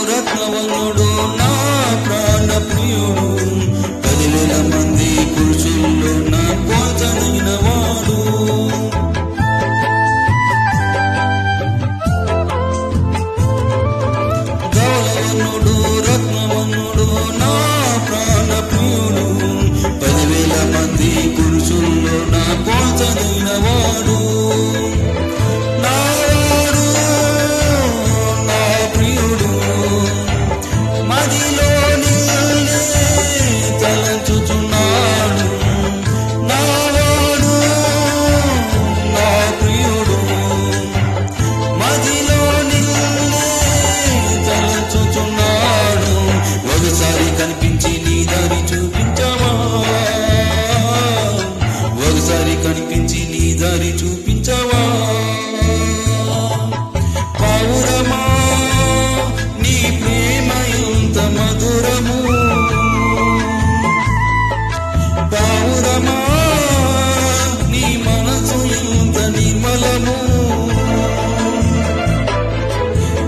రత్నవనుడు నా ప్రాణ ప్రియుడు 10,000 మంది పురుషుల్లో నా పోచనైన వాడు. గౌరవనుడు రత్నవనుడు నా ప్రాణ ప్రియుడు 10,000 మంది పురుషుల్లో నా పోచనైన వాడు. కనిపించి నీ దారి చూపించవా, ఒకసారి కనిపించి నీ దారి చూపించవా. పావురమా నీ ప్రేమ ఎంత మధురము, పావురమా నీ మనసు ఎంత నిర్మలము.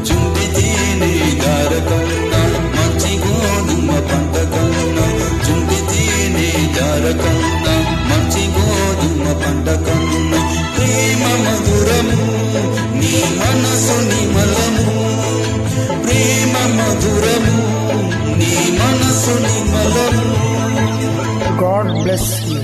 చుంబితేనే దారకన్నా మంచి గోధుమ పంట కన్నా, చుంబితేనే దారకన్నా మంచి గోధుమ పంట కన్నా. ప్రేమ మధురము నీ మనసు నిర్మలము, ప్రేమ మధురము నీ మనసు నిర్మలము. God bless you.